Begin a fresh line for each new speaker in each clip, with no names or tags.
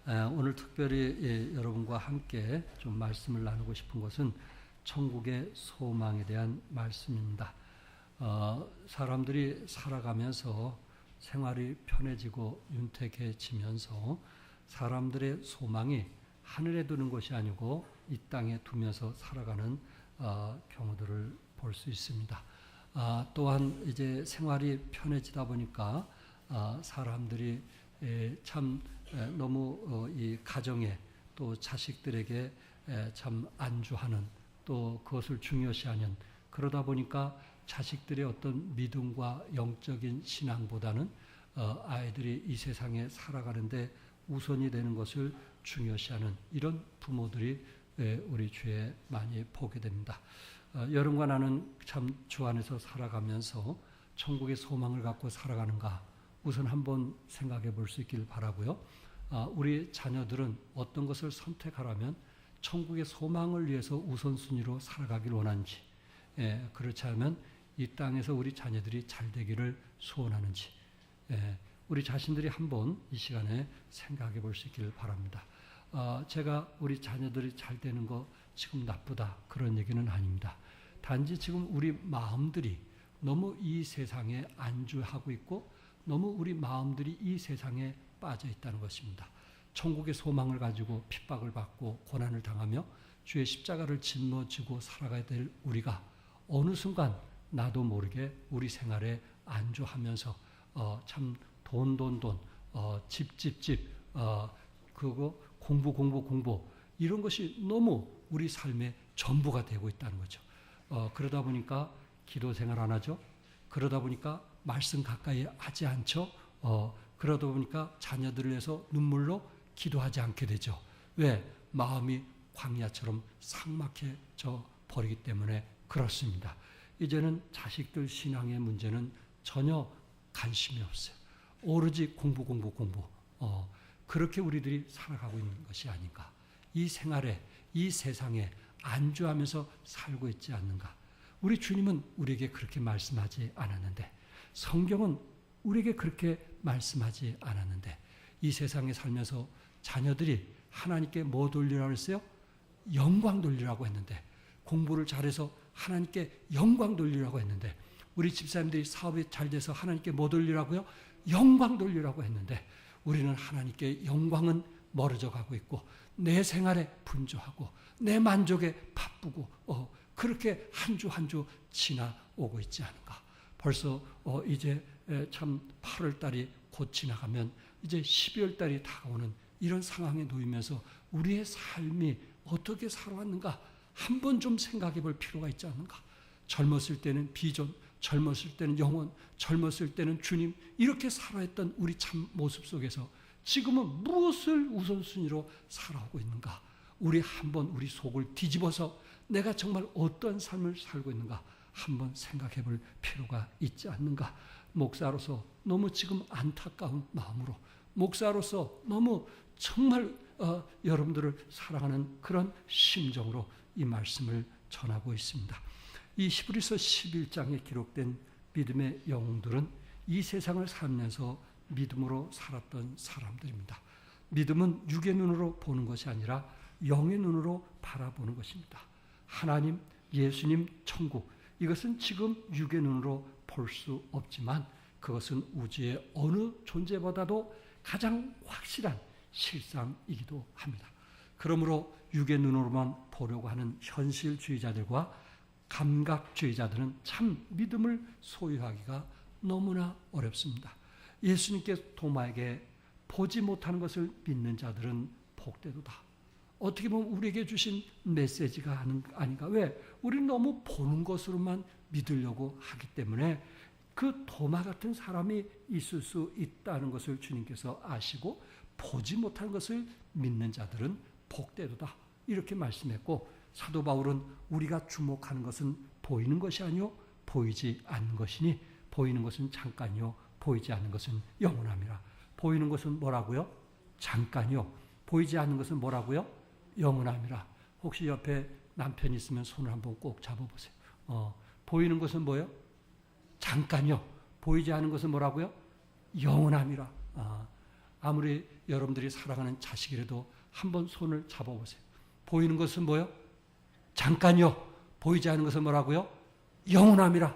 오늘 특별히 여러분과 함께 좀 말씀을 나누고 싶은 것은 천국의 소망에 대한 말씀입니다. 사람들이 살아가면서 생활이 편해지고 윤택해지면서 사람들의 소망이 하늘에 두는 것이 아니고 이 땅에 두면서 살아가는 경우들을 볼 수 있습니다. 또한 이제 생활이 편해지다 보니까 사람들이 참 너무 이 가정에 또 자식들에게 참 안주하는 또 그것을 중요시하는, 그러다 보니까 자식들의 어떤 믿음과 영적인 신앙보다는 아이들이 이 세상에 살아가는데 우선이 되는 것을 중요시하는 이런 부모들이 우리 주위에 많이 보게 됩니다. 여러분과 나는 참 주 안에서 살아가면서 천국의 소망을 갖고 살아가는가 우선 한번 생각해 볼 수 있기를 바라고요. 우리 자녀들은 어떤 것을 선택하라면 천국의 소망을 위해서 우선순위로 살아가길 원하는지, 그렇지 않으면 이 땅에서 우리 자녀들이 잘 되기를 소원하는지, 우리 자신들이 한번 이 시간에 생각해 볼 수 있기를 바랍니다. 제가 우리 자녀들이 잘 되는 거 지금 나쁘다 그런 얘기는 아닙니다. 단지 지금 우리 마음들이 너무 이 세상에 안주하고 있고 너무 우리 마음들이 이 세상에 빠져 있다는 것입니다. 천국의 소망을 가지고 핍박을 받고 고난을 당하며 주의 십자가를 짊어지고 살아가야 될 우리가 어느 순간 나도 모르게 우리 생활에 안주하면서 참 돈, 집, 그거 공부 이런 것이 너무 우리 삶의 전부가 되고 있다는 거죠. 그러다 보니까 기도 생활 안 하죠. 그러다 보니까 말씀 가까이 하지 않죠. 그러다 보니까 자녀들을 위해서 눈물로 기도하지 않게 되죠. 왜? 마음이 광야처럼 삭막해져 버리기 때문에 그렇습니다. 이제는 자식들 신앙의 문제는 전혀 관심이 없어요. 오로지 공부. 그렇게 우리들이 살아가고 있는 것이 아닌가. 이 생활에, 이 세상에 안주하면서 살고 있지 않는가. 우리 주님은 우리에게 그렇게 말씀하지 않았는데, 성경은 우리에게 그렇게 말씀하지 않았는데, 이 세상에 살면서 자녀들이 하나님께 뭐 돌리라고 했어요? 영광 돌리라고 했는데, 공부를 잘해서 하나님께 영광 돌리라고 했는데, 우리 집사님들이 사업이 잘 돼서 하나님께 뭐 돌리라고요? 영광 돌리라고 했는데, 우리는 하나님께 영광은 멀어져 가고 있고 내 생활에 분주하고 내 만족에 바쁘고 그렇게 한 주 지나오고 있지 않은가. 벌써 이제 참 8월 달이 곧 지나가면 이제 12월 달이 다가오는 이런 상황에 놓이면서 우리의 삶이 어떻게 살아왔는가 한번 좀 생각해 볼 필요가 있지 않는가. 젊었을 때는 비전, 젊었을 때는 영혼, 젊었을 때는 주님, 이렇게 살아했던 우리 참 모습 속에서 지금은 무엇을 우선순위로 살아오고 있는가. 우리 한번 우리 속을 뒤집어서 내가 정말 어떤 삶을 살고 있는가 한번 생각해 볼 필요가 있지 않는가. 목사로서 너무 지금 안타까운 마음으로, 목사로서 너무 정말 여러분들을 사랑하는 그런 심정으로 이 말씀을 전하고 있습니다. 이 히브리서 11장에 기록된 믿음의 영웅들은 이 세상을 살면서 믿음으로 살았던 사람들입니다. 믿음은 육의 눈으로 보는 것이 아니라 영의 눈으로 바라보는 것입니다. 하나님, 예수님, 천국, 이것은 지금 육의 눈으로 볼 수 없지만 그것은 우주의 어느 존재보다도 가장 확실한 실상이기도 합니다. 그러므로 육의 눈으로만 보려고 하는 현실주의자들과 감각주의자들은 참 믿음을 소유하기가 너무나 어렵습니다. 예수님께서 도마에게 보지 못하는 것을 믿는 자들은 복되도다. 어떻게 보면 우리에게 주신 메시지가 아닌가. 왜? 우리는 너무 보는 것으로만 믿으려고 하기 때문에 그 도마 같은 사람이 있을 수 있다는 것을 주님께서 아시고 보지 못하는 것을 믿는 자들은 복되도다. 이렇게 말씀했고, 사도 바울은 우리가 주목하는 것은 보이는 것이 아니요 보이지 않는 것이니 보이는 것은 잠깐이요 보이지 않는 것은 영원함이라. 보이는 것은 뭐라고요? 잠깐이요. 보이지 않는 것은 뭐라고요? 영원함이라. 혹시 옆에 남편이 있으면 손을 한번 꼭 잡아보세요. 보이는 것은 뭐예요? 잠깐이요. 보이지 않는 것은 뭐라고요? 영원함이라. 아무리 여러분들이 사랑하는 자식이라도 한번 손을 잡아보세요. 보이는 것은 뭐요? 잠깐요. 보이지 않는 것은 뭐라고요? 영원함이라.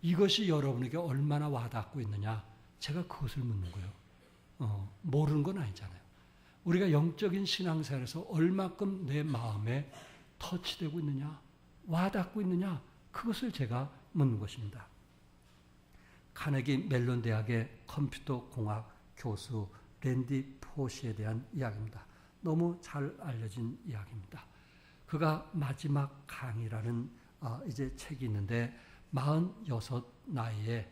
이것이 여러분에게 얼마나 와닿고 있느냐? 제가 그것을 묻는 거예요. 모르는 건 아니잖아요. 우리가 영적인 신앙생활에서 얼마큼 내 마음에 터치되고 있느냐? 와닿고 있느냐? 그것을 제가 묻는 것입니다. 카네기 멜론 대학의 컴퓨터 공학 교수 랜디 포시에 대한 이야기입니다. 너무 잘 알려진 이야기입니다. 그가 마지막 강의라는 이제 책이 있는데 46 나이에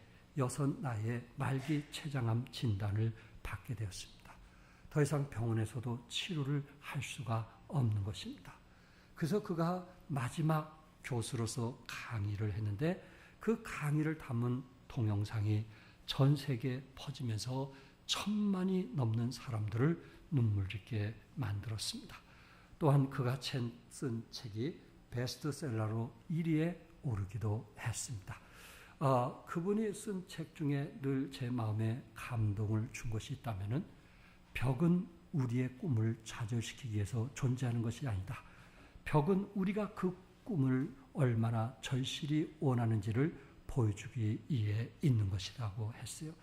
말기 췌장암 진단을 받게 되었습니다. 더 이상 병원에서도 치료를 할 수가 없는 것입니다. 그래서 그가 마지막 교수로서 강의를 했는데 그 강의를 담은 동영상이 전 세계에 퍼지면서 1000만이 넘는 사람들을 눈물 짓게 만들었습니다. 또한 그가 쓴 책이 베스트셀러로 1위에 오르기도 했습니다. 그분이 쓴 책 중에 늘 제 마음에 감동을 준 것이 있다면은 벽은 우리의 꿈을 좌절시키기 위해서 존재하는 것이 아니다. 벽은 우리가 그 꿈을 얼마나 절실히 원하는지를 보여주기 위해 있는 것이라고 했어요.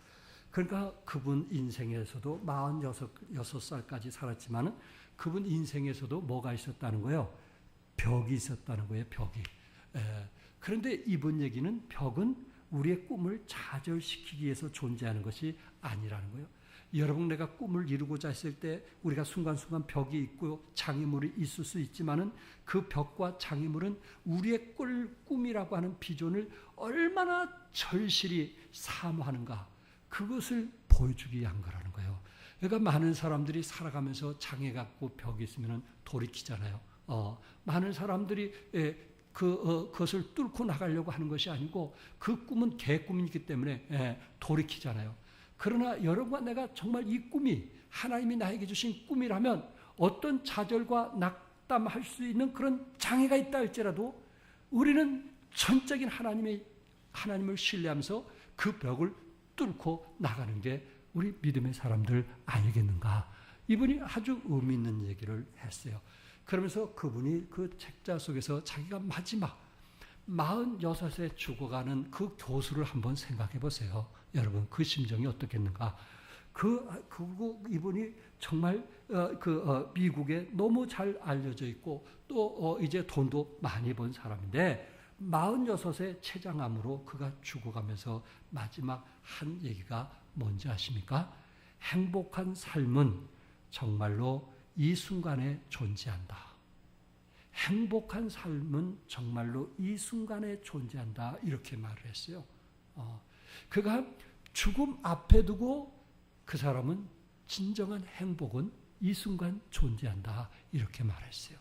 그러니까 그분 인생에서도 46살까지 살았지만 그분 인생에서도 뭐가 있었다는 거예요? 벽이 있었다는 거예요. 벽이. 그런데 이번 얘기는 벽은 우리의 꿈을 좌절시키기 위해서 존재하는 것이 아니라는 거예요. 여러분, 내가 꿈을 이루고자 했을 때 우리가 순간순간 벽이 있고 장애물이 있을 수 있지만은 그 벽과 장애물은 우리의 꿈이라고 하는 비전을 얼마나 절실히 사모하는가, 그것을 보여주기 위한 거라는 거예요. 그러니까 많은 사람들이 살아가면서 장애가 있고 벽이 있으면 돌이키잖아요. 많은 사람들이 그것을 뚫고 나가려고 하는 것이 아니고 그 꿈은 개꿈이기 때문에 돌이키잖아요. 그러나 여러분과 내가 정말 이 꿈이 하나님이 나에게 주신 꿈이라면 어떤 좌절과 낙담할 수 있는 그런 장애가 있다 할지라도 우리는 전적인 하나님을 신뢰하면서 그 벽을 뚫고 나가는 게 우리 믿음의 사람들 아니겠는가. 이분이 아주 의미 있는 얘기를 했어요. 그러면서 그분이 그 책자 속에서 자기가 마지막 46에 죽어가는 그 교수를 한번 생각해 보세요. 여러분, 그 심정이 어떻겠는가. 이분이 정말 미국에 너무 잘 알려져 있고 또 이제 돈도 많이 번 사람인데 46세 췌장암으로 그가 죽어가면서 마지막 한 얘기가 뭔지 아십니까? 행복한 삶은 정말로 이 순간에 존재한다. 행복한 삶은 정말로 이 순간에 존재한다. 이렇게 말을 했어요. 그가 죽음 앞에 두고 그 사람은 진정한 행복은 이 순간 존재한다. 이렇게 말했어요.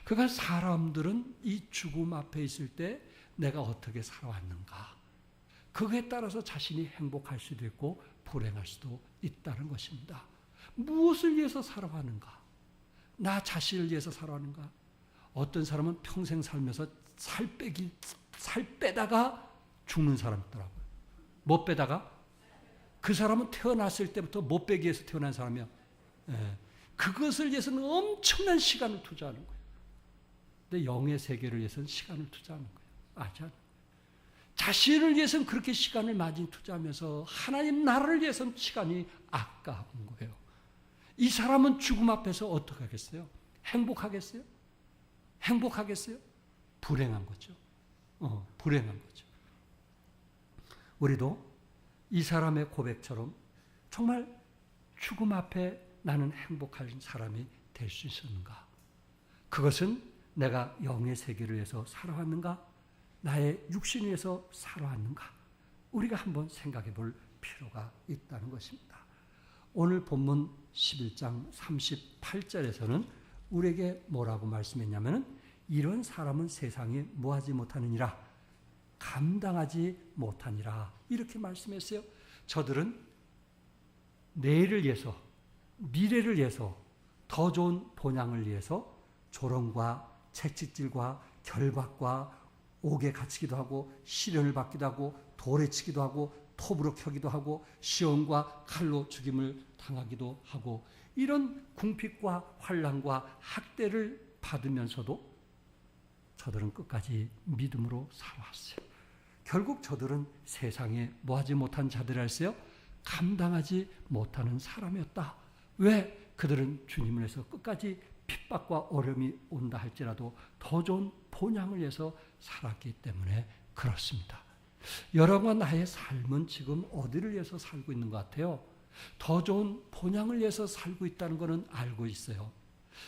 그가 사람들은 이 죽음 앞에 있을 때 내가 어떻게 살아왔는가. 그거에 따라서 자신이 행복할 수도 있고 불행할 수도 있다는 것입니다. 무엇을 위해서 살아왔는가? 나 자신을 위해서 살아왔는가? 어떤 사람은 평생 살면서 살 빼다가 죽는 사람 있더라고요. 못 빼다가? 그 사람은 태어났을 때부터 못 빼기 위해서 태어난 사람이야. 그것을 위해서는 엄청난 시간을 투자하는 거예요. 근데 영의 세계를 위해서는 시간을 투자하는 거예요. 알지 않아요? 자신을 위해서는 그렇게 시간을 많이 투자하면서 하나님 나라를 위해서는 시간이 아까운 거예요. 이 사람은 죽음 앞에서 어떻게 하겠어요? 행복하겠어요? 행복하겠어요? 불행한 거죠. 불행한 거죠. 우리도 이 사람의 고백처럼 정말 죽음 앞에 나는 행복한 사람이 될 수 있었는가? 그것은 내가 영의 세계를 위해서 살아왔는가? 나의 육신을 위해서 살아왔는가? 우리가 한번 생각해 볼 필요가 있다는 것입니다. 오늘 본문 11장 38절에서는 우리에게 뭐라고 말씀했냐면 이런 사람은 세상에 뭐하지 못하느니라, 감당하지 못하니라, 이렇게 말씀했어요. 저들은 내일을 위해서, 미래를 위해서, 더 좋은 본향을 위해서 조롱과 채찍질과 결박과 옥에 갇히기도 하고 시련을 받기도 하고 돌에 치기도 하고 톱으로 켜기도 하고 시험과 칼로 죽임을 당하기도 하고 이런 궁핍과 환난과 학대를 받으면서도 저들은 끝까지 믿음으로 살아왔어요. 결국 저들은 세상에 뭐하지 못한 자들이었어요? 감당하지 못하는 사람이었다. 왜? 그들은 주님을 위해서 끝까지 핍박과 어려움이 온다 할지라도 더 좋은 본향을 위해서 살았기 때문에 그렇습니다. 여러분과 나의 삶은 지금 어디를 위해서 살고 있는 것 같아요? 더 좋은 본향을 위해서 살고 있다는 것은 알고 있어요.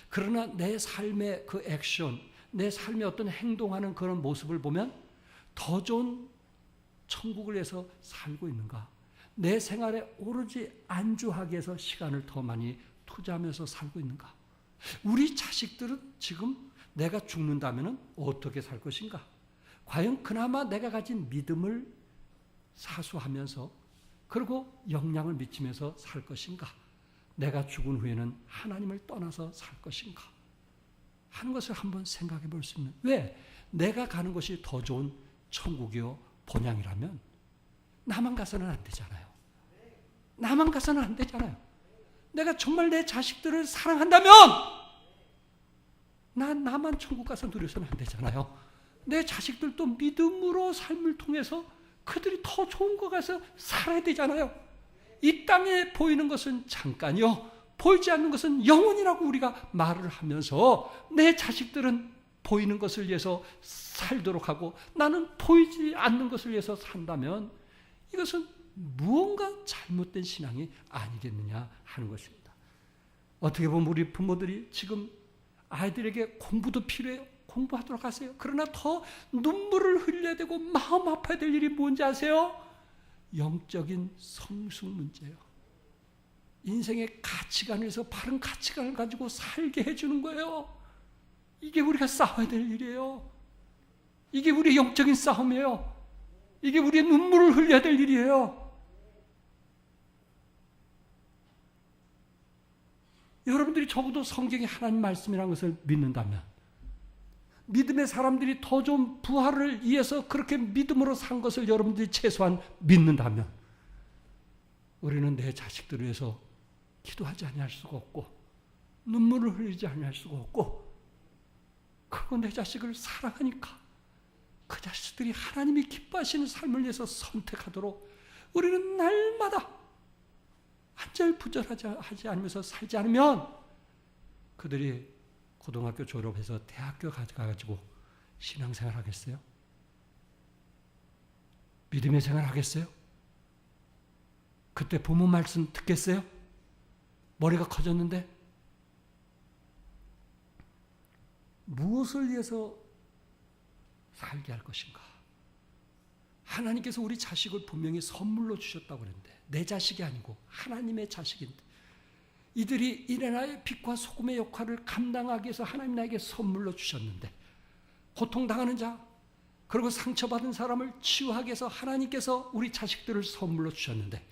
그러나 내 삶의 그 액션, 내 삶의 어떤 행동하는 그런 모습을 보면 더 좋은 천국을 위해서 살고 있는가? 내 생활에 오로지 안주하기 위해서 시간을 더 많이 투자하면서 살고 있는가? 우리 자식들은 지금 내가 죽는다면 어떻게 살 것인가? 과연 그나마 내가 가진 믿음을 사수하면서 그리고 영향을 미치면서 살 것인가? 내가 죽은 후에는 하나님을 떠나서 살 것인가? 하는 것을 한번 생각해 볼 수 있는. 왜? 내가 가는 것이 더 좋은 천국이요 본향이라면 나만 가서는 안 되잖아요. 나만 가서는 안 되잖아요. 내가 정말 내 자식들을 사랑한다면 나만 천국 가서 누려서는 안 되잖아요. 내 자식들도 믿음으로 삶을 통해서 그들이 더 좋은 거 가서 살아야 되잖아요. 이 땅에 보이는 것은 잠깐이요, 보이지 않는 것은 영원이라고 우리가 말을 하면서 내 자식들은 보이는 것을 위해서 살도록 하고 나는 보이지 않는 것을 위해서 산다면 이것은 무언가 잘못된 신앙이 아니겠느냐 하는 것입니다. 어떻게 보면 우리 부모들이 지금 아이들에게 공부도 필요해요. 공부하도록 하세요. 그러나 더 눈물을 흘려야 되고 마음 아파야 될 일이 뭔지 아세요? 영적인 성숙 문제예요. 인생의 가치관에서 바른 가치관을 가지고 살게 해주는 거예요. 이게 우리가 싸워야 될 일이에요. 이게 우리의 영적인 싸움이에요. 이게 우리의 눈물을 흘려야 될 일이에요. 여러분들이 적어도 성경이 하나님 말씀이라는 것을 믿는다면, 믿음의 사람들이 더 좋은 부활을 위해서 그렇게 믿음으로 산 것을 여러분들이 최소한 믿는다면 우리는 내 자식들을 위해서 기도하지 아니할 수가 없고 눈물을 흘리지 아니할 수가 없고, 그리고 내 자식을 사랑하니까 그 자식들이 하나님이 기뻐하시는 삶을 위해서 선택하도록 우리는 날마다 안절부절하지 않으면서 살지 않으면 그들이 고등학교 졸업해서 대학교 가가지고 신앙생활 하겠어요? 믿음의 생활 하겠어요? 그때 부모 말씀 듣겠어요? 머리가 커졌는데? 무엇을 위해서 살게 할 것인가? 하나님께서 우리 자식을 분명히 선물로 주셨다고 그랬는데 내 자식이 아니고 하나님의 자식인데 이들이 이레나의 빛과 소금의 역할을 감당하기 위해서 하나님 나에게 선물로 주셨는데, 고통당하는 자 그리고 상처받은 사람을 치유하기 위해서 하나님께서 우리 자식들을 선물로 주셨는데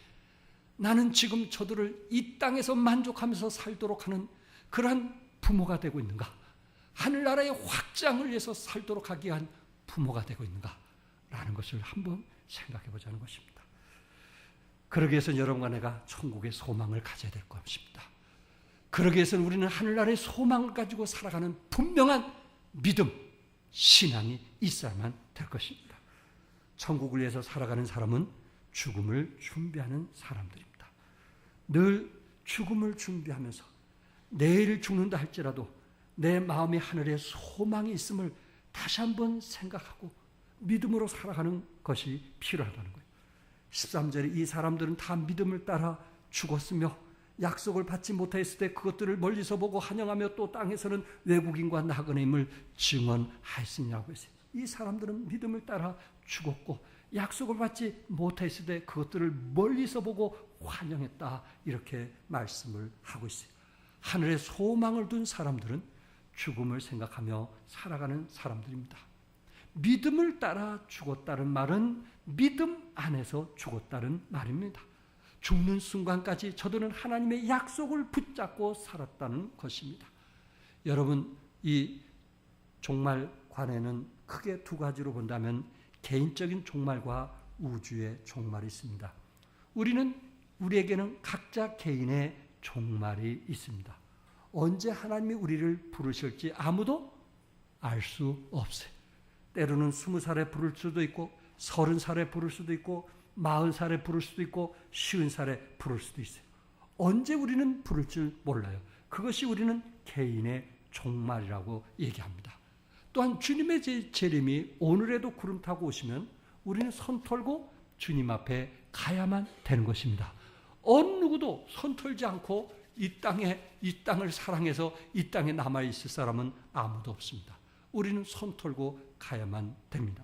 나는 지금 저들을 이 땅에서 만족하면서 살도록 하는 그러한 부모가 되고 있는가? 하늘나라의 확장을 위해서 살도록 하기 위한 부모가 되고 있는가? 라는 것을 한번 생각해 보자는 것입니다. 그러기 위해서는 여러분과 내가 천국의 소망을 가져야 될 것입니다. 그러기 위해서는 우리는 하늘나라의 소망을 가지고 살아가는 분명한 믿음, 신앙이 있어야만 될 것입니다. 천국을 위해서 살아가는 사람은 죽음을 준비하는 사람들입니다. 늘 죽음을 준비하면서 내일 죽는다 할지라도 내 마음에 하늘에 소망이 있음을 다시 한번 생각하고 믿음으로 살아가는 것이 필요하다는 거예요. 13절에 이 사람들은 다 믿음을 따라 죽었으며 약속을 받지 못했을 때 그것들을 멀리서 보고 환영하며 또 땅에서는 외국인과 나그네임을 증언하였으냐고 했어요. 이 사람들은 믿음을 따라 죽었고 약속을 받지 못했을 때 그것들을 멀리서 보고 환영했다, 이렇게 말씀을 하고 있어요. 하늘에 소망을 둔 사람들은 죽음을 생각하며 살아가는 사람들입니다. 믿음을 따라 죽었다는 말은 믿음 안에서 죽었다는 말입니다. 죽는 순간까지 저들은 하나님의 약속을 붙잡고 살았다는 것입니다. 여러분, 이 종말관에는 크게 두 가지로 본다면 개인적인 종말과 우주의 종말이 있습니다. 우리에게는 각자 개인의 종말이 있습니다. 언제 하나님이 우리를 부르실지 아무도 알 수 없어요. 때로는 20살에 부를 수도 있고 30살에 부를 수도 있고 40살에 부를 수도 있고 50살에 부를 수도 있어요. 언제 우리는 부를 줄 몰라요. 그것이 우리는 개인의 종말이라고 얘기합니다. 또한 주님의 재림이 오늘에도 구름 타고 오시면 우리는 손 털고 주님 앞에 가야만 되는 것입니다. 어느 누구도 손 털지 않고 이 땅을 사랑해서 이 땅에 남아있을 사람은 아무도 없습니다. 우리는 손 털고 가야만 됩니다.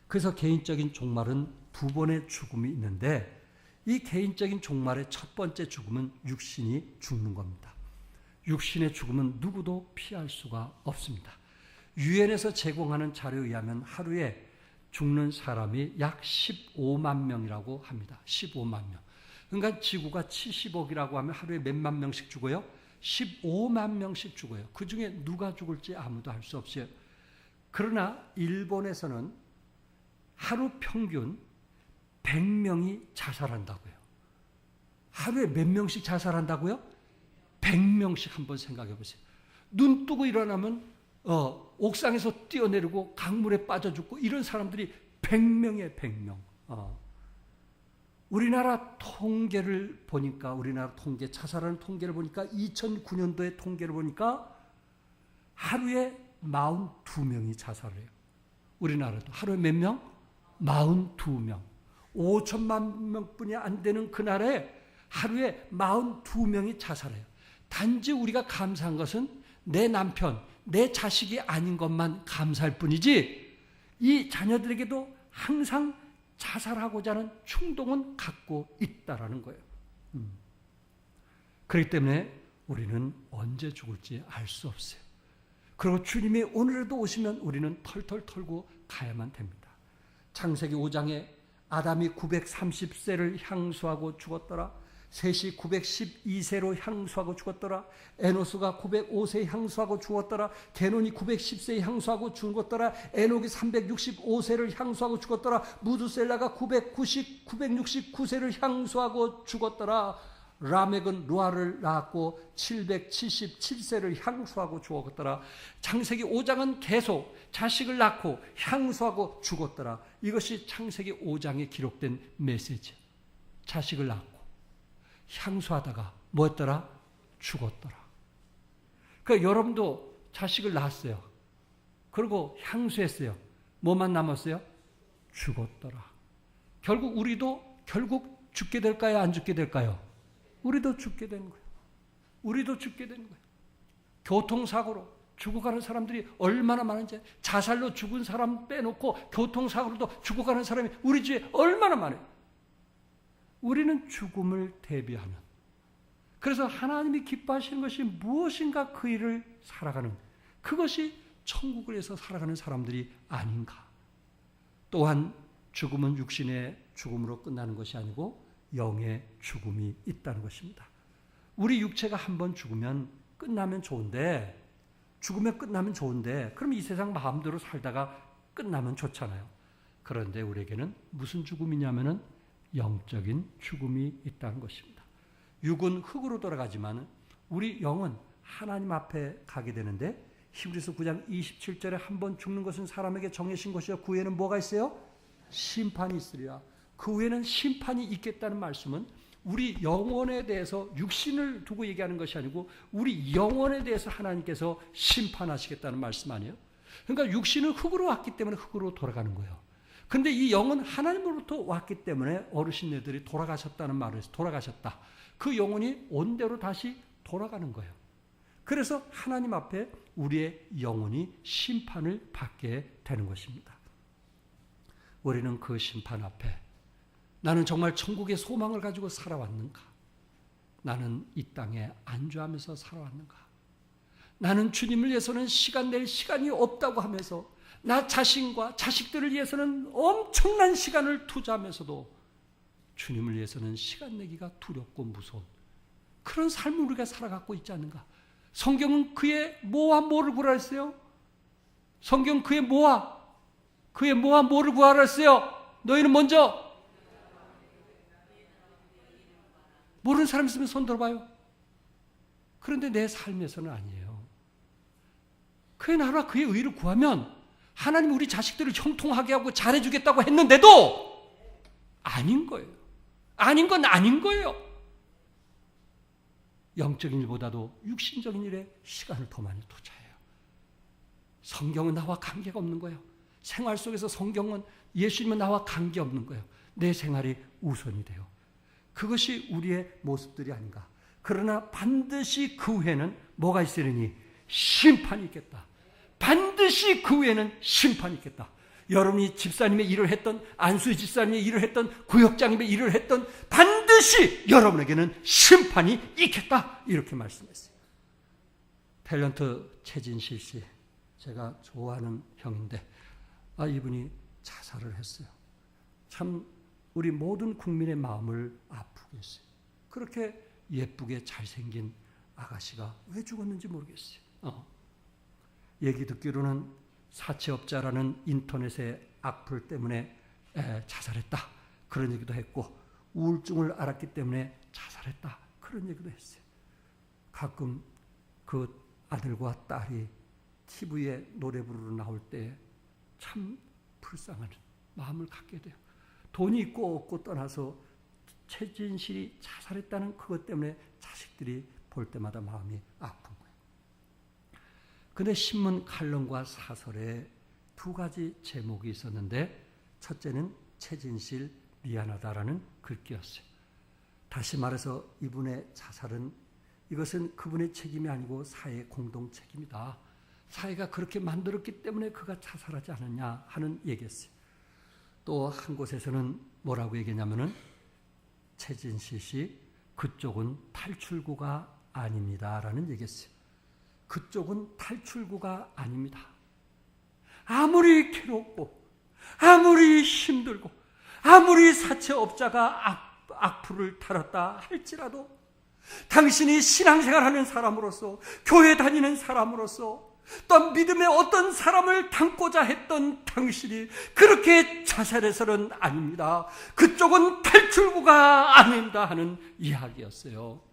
그래서 개인적인 종말은 두 번의 죽음이 있는데 이 개인적인 종말의 첫 번째 죽음은 육신이 죽는 겁니다. 육신의 죽음은 누구도 피할 수가 없습니다. 유엔에서 제공하는 자료에 의하면 하루에 죽는 사람이 약 15만 명이라고 합니다. 15만 명. 그러니까 지구가 70억이라고 하면 하루에 몇만 명씩 죽어요? 15만 명씩 죽어요. 그 중에 누가 죽을지 아무도 알 수 없어요. 그러나 일본에서는 하루 평균 100명이 자살한다고요. 하루에 몇 명씩 자살한다고요? 100명씩 한번 생각해 보세요. 눈 뜨고 일어나면 옥상에서 뛰어내리고 강물에 빠져 죽고 이런 사람들이 100명이에요. 100명. 우리나라 통계를 보니까 자살하는 통계를 보니까 2009년도의 통계를 보니까 하루에 42명이 자살을 해요. 우리나라도 하루에 몇 명? 42명. 5천만 명뿐이 안 되는 그 나라에 하루에 42명이 자살해요. 단지 우리가 감사한 것은 내 남편, 내 자식이 아닌 것만 감사할 뿐이지 이 자녀들에게도 항상 자살하고자 하는 충동은 갖고 있다라는 거예요. 그렇기 때문에 우리는 언제 죽을지 알 수 없어요. 그리고 주님이 오늘에도 오시면 우리는 털털 털고 가야만 됩니다. 창세기 5장에 아담이 930세를 향수하고 죽었더라. 셋이 912세로 향수하고 죽었더라. 에노스가 905세 향수하고 죽었더라. 게논이 910세 향수하고 죽었더라. 에녹이 365세를 향수하고 죽었더라. 무두셀라가 969세를 향수하고 죽었더라. 라멕은 루아를 낳았고 777세를 향수하고 죽었더라. 창세기 5장은 계속 자식을 낳고 향수하고 죽었더라. 이것이 창세기 5장에 기록된 메시지. 자식을 낳고 향수하다가 뭐였더라? 죽었더라. 그러니까 여러분도 자식을 낳았어요. 그리고 향수했어요. 뭐만 남았어요? 죽었더라. 결국 우리도 죽게 될까요? 안 죽게 될까요? 우리도 죽게 되는 거예요. 우리도 죽게 되는 거예요. 교통사고로 죽어가는 사람들이 얼마나 많은지, 자살로 죽은 사람 빼놓고 교통사고로도 죽어가는 사람이 우리 주위에 얼마나 많아요. 우리는 죽음을 대비하는, 그래서 하나님이 기뻐하시는 것이 무엇인가 그 일을 살아가는, 그것이 천국을 위해서 살아가는 사람들이 아닌가. 또한 죽음은 육신의 죽음으로 끝나는 것이 아니고 영의 죽음이 있다는 것입니다. 우리 육체가 한번 죽으면 끝나면 좋은데, 죽으면 끝나면 좋은데, 그럼 이 세상 마음대로 살다가 끝나면 좋잖아요. 그런데 우리에게는 무슨 죽음이냐면은 영적인 죽음이 있다는 것입니다. 육은 흙으로 돌아가지만 우리 영은 하나님 앞에 가게 되는데, 히브리서 9장 27절에 한번 죽는 것은 사람에게 정해진 것이요 그 후에는 뭐가 있어요? 심판이 있으리라. 그 후에는 심판이 있겠다는 말씀은 우리 영혼에 대해서 육신을 두고 얘기하는 것이 아니고 우리 영혼에 대해서 하나님께서 심판하시겠다는 말씀 아니에요? 그러니까 육신은 흙으로 왔기 때문에 흙으로 돌아가는 거예요. 그런데 이 영은 하나님으로부터 왔기 때문에 어르신네들이 돌아가셨다는 말을 해서 돌아가셨다. 그 영혼이 온대로 다시 돌아가는 거예요. 그래서 하나님 앞에 우리의 영혼이 심판을 받게 되는 것입니다. 우리는 그 심판 앞에 나는 정말 천국의 소망을 가지고 살아왔는가? 나는 이 땅에 안주하면서 살아왔는가? 나는 주님을 위해서는 시간 낼 시간이 없다고 하면서 나 자신과 자식들을 위해서는 엄청난 시간을 투자하면서도 주님을 위해서는 시간 내기가 두렵고 무서운 그런 삶을 우리가 살아가고 있지 않는가? 성경은 그의 뭐와 뭐를 구하라 했어요? 성경 그의 뭐와 뭐를 구하라 했어요? 너희는 먼저. 모르는 사람 있으면 손 들어봐요. 그런데 내 삶에서는 아니에요. 그의 나라와 그의 의를 구하면 하나님 우리 자식들을 형통하게 하고 잘해주겠다고 했는데도 아닌 거예요. 아닌 건 아닌 거예요. 영적인 일보다도 육신적인 일에 시간을 더 많이 투자해요. 성경은 나와 관계가 없는 거예요. 생활 속에서 성경은 예수님은 나와 관계없는 거예요. 내 생활이 우선이 돼요. 그것이 우리의 모습들이 아닌가. 그러나 반드시 그 후에는 뭐가 있으리니? 심판이 있겠다. 반드시 그 후에는 심판이 있겠다. 여러분이 집사님의 일을 했던, 안수희 집사님의 일을 했던, 구역장님의 일을 했던, 반드시 여러분에게는 심판이 있겠다. 이렇게 말씀했어요. 탤런트 최진실 씨, 제가 좋아하는 형인데 이분이 자살을 했어요. 참 우리 모든 국민의 마음을 아프게 했어요. 그렇게 예쁘게 잘생긴 아가씨가 왜 죽었는지 모르겠어요. 얘기 듣기로는 사채업자라는 인터넷의 악플 때문에 자살했다. 그런 얘기도 했고, 우울증을 앓았기 때문에 자살했다. 그런 얘기도 했어요. 가끔 그 아들과 딸이 TV에 노래 부르러 나올 때 참 불쌍한 마음을 갖게 돼요. 돈이 있고 없고 떠나서 최진실이 자살했다는 그것 때문에 자식들이 볼 때마다 마음이 아픈 거예요. 근데 신문 칼럼과 사설에 두 가지 제목이 있었는데, 첫째는 최진실 미안하다라는 글귀였어요. 다시 말해서 이분의 자살은, 이것은 그분의 책임이 아니고 사회의 공동 책임이다. 사회가 그렇게 만들었기 때문에 그가 자살하지 않았냐 하는 얘기였어요. 또 한 곳에서는 뭐라고 얘기했냐면은, 최진실 씨 그쪽은 탈출구가 아닙니다라는 얘기했어요. 그쪽은 탈출구가 아닙니다. 아무리 괴롭고 아무리 힘들고 아무리 사채업자가 악플을 달았다 할지라도 당신이 신앙생활하는 사람으로서, 교회 다니는 사람으로서, 또 믿음의 어떤 사람을 닮고자 했던 당신이 그렇게 자살해서는 아닙니다. 그쪽은 탈출구가 아닙니다 하는 이야기였어요.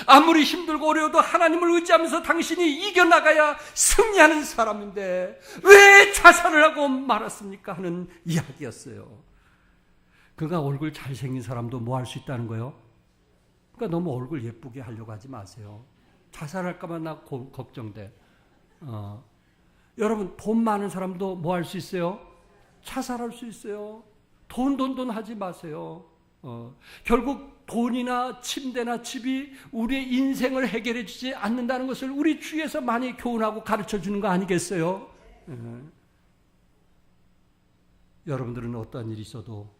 아무리 힘들고 어려워도 하나님을 의지하면서 당신이 이겨나가야 승리하는 사람인데 왜 자살을 하고 말았습니까 하는 이야기였어요. 그가 얼굴 잘생긴 사람도 뭐 할 수 있다는 거예요? 그러니까 너무 얼굴 예쁘게 하려고 하지 마세요. 자살할까 봐 나 걱정돼. 여러분, 돈 많은 사람도 뭐 할 수 있어요? 자살할 수 있어요. 돈 하지 마세요. 결국 돈이나 침대나 집이 우리의 인생을 해결해 주지 않는다는 것을 우리 주위에서 많이 교훈하고 가르쳐 주는 거 아니겠어요? 여러분들은 어떠한 일이 있어도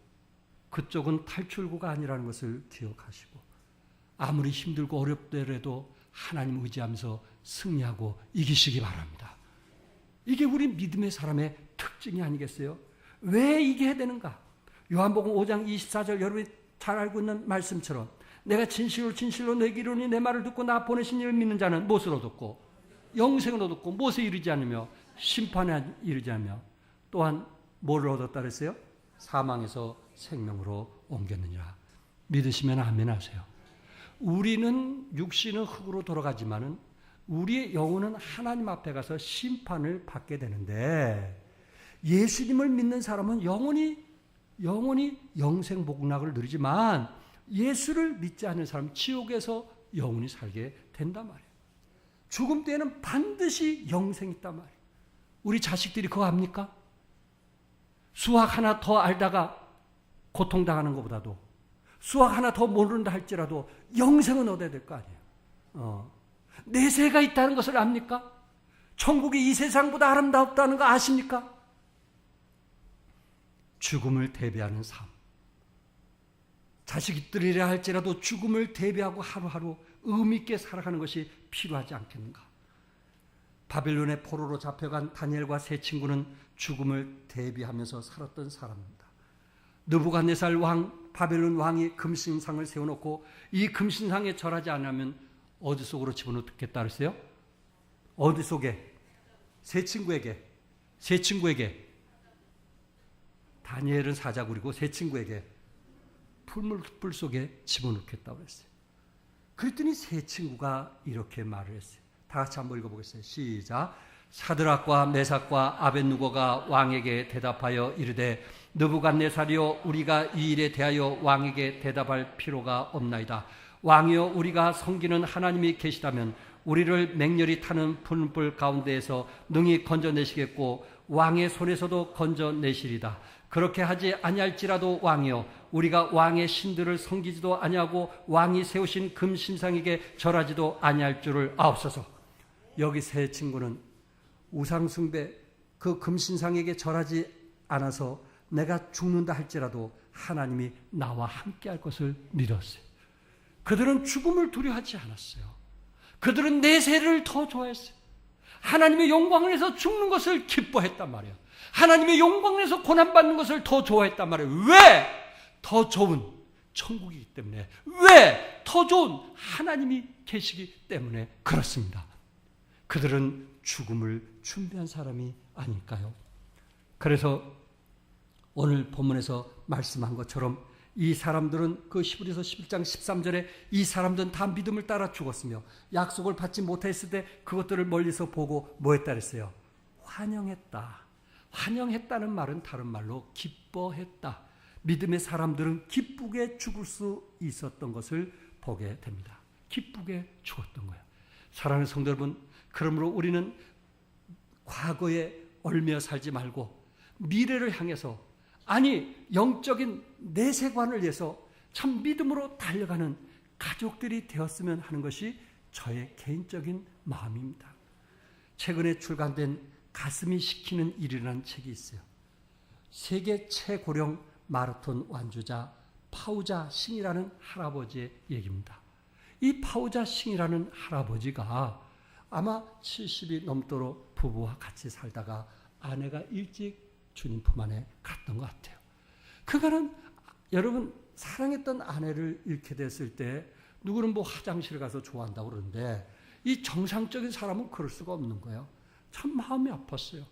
그쪽은 탈출구가 아니라는 것을 기억하시고, 아무리 힘들고 어렵더라도 하나님 의지하면서 승리하고 이기시기 바랍니다. 이게 우리 믿음의 사람의 특징이 아니겠어요? 왜 이겨야 되는가? 요한복음 5장 24절, 여러분이 잘 알고 있는 말씀처럼, 내가 진실로 내게 이르노니 내 말을 듣고 나 보내신 이를 믿는 자는 무엇을 얻었고 영생을 얻었고, 무엇에 이르지 않으며 심판에 이르지 않으며, 또한 뭐를 얻었다 그랬어요? 사망에서 생명으로 옮겼느니라. 믿으시면 아멘 하세요. 우리는 육신은 흙으로 돌아가지만은 우리의 영혼은 하나님 앞에 가서 심판을 받게 되는데, 예수님을 믿는 사람은 영원히 영생 복락을 누리지만, 예수를 믿지 않는 사람은 지옥에서 영원히 살게 된단 말이에요. 죽음 때에는 반드시 영생이 있단 말이에요. 우리 자식들이 그거 압니까? 수학 하나 더 알다가 고통당하는 것보다도, 수학 하나 더 모른다 할지라도 영생은 얻어야 될 거 아니에요. 내세가 있다는 것을 압니까? 천국이 이 세상보다 아름답다는 거 아십니까? 죽음을 대비하는 삶. 자식들이라 할지라도 죽음을 대비하고 하루하루 의미 있게 살아가는 것이 필요하지 않겠는가? 바벨론의 포로로 잡혀간 다니엘과 세 친구는 죽음을 대비하면서 살았던 사람입니다. 느부갓네살 왕, 바벨론 왕이 금신상을 세워놓고 이 금신상에 절하지 않으면 어디 속으로 집어넣겠다 그랬어요? 어디 속에? 세 친구에게 다니엘은 사자굴이고 세 친구에게 풀물 속에 집어넣겠다고 했어요. 그랬더니 세 친구가 이렇게 말을 했어요. 다 같이 한번 읽어보겠어요. 시작. 사드락과 메삭과 아벳누고가 왕에게 대답하여 이르되 느부갓네살이여 우리가 이 일에 대하여 왕에게 대답할 필요가 없나이다. 왕이여 우리가 섬기는 하나님이 계시다면 우리를 맹렬히 타는 풀불 가운데에서 능히 건져내시겠고 왕의 손에서도 건져내시리다. 그렇게 하지 아니할지라도 왕이여 우리가 왕의 신들을 섬기지도 아니하고 왕이 세우신 금신상에게 절하지도 아니할 줄을 아옵소서. 여기 세 친구는 우상숭배 그 금신상에게 절하지 않아서 내가 죽는다 할지라도 하나님이 나와 함께 할 것을 믿었어요. 그들은 죽음을 두려워하지 않았어요. 그들은 내세를 더 좋아했어요. 하나님의 영광을 위해서 죽는 것을 기뻐했단 말이에요. 하나님의 영광을 위해서 고난받는 것을 더 좋아했단 말이에요. 왜? 더 좋은 천국이기 때문에. 왜? 더 좋은 하나님이 계시기 때문에 그렇습니다. 그들은 죽음을 준비한 사람이 아닐까요? 그래서 오늘 본문에서 말씀한 것처럼 이 사람들은 그 히브리서 11장 13절에 이 사람들은 다 믿음을 따라 죽었으며 약속을 받지 못했을 때 그것들을 멀리서 보고 뭐 했다 그랬어요? 환영했다. 환영했다는 말은 다른 말로 기뻐했다. 믿음의 사람들은 기쁘게 죽을 수 있었던 것을 보게 됩니다. 기쁘게 죽었던 거예요. 사랑하는 성도 여러분, 그러므로 우리는 과거에 얽매여 살지 말고 미래를 향해서, 아니 영적인 내세관을 위해서 참 믿음으로 달려가는 가족들이 되었으면 하는 것이 저의 개인적인 마음입니다. 최근에 출간된 가슴이 시키는 일이라는 책이 있어요. 세계 최고령 마라톤 완주자 파우자 싱이라는 할아버지의 얘기입니다. 이 파우자 싱이라는 할아버지가 아마 70이 넘도록 부부와 같이 살다가 아내가 일찍 주님 품 안에 갔던 것 같아요. 그가는 여러분 사랑했던 아내를 잃게 됐을 때 누구는 뭐 화장실 가서 좋아한다고 그러는데 이 정상적인 사람은 그럴 수가 없는 거예요. 참 마음이 아팠어요.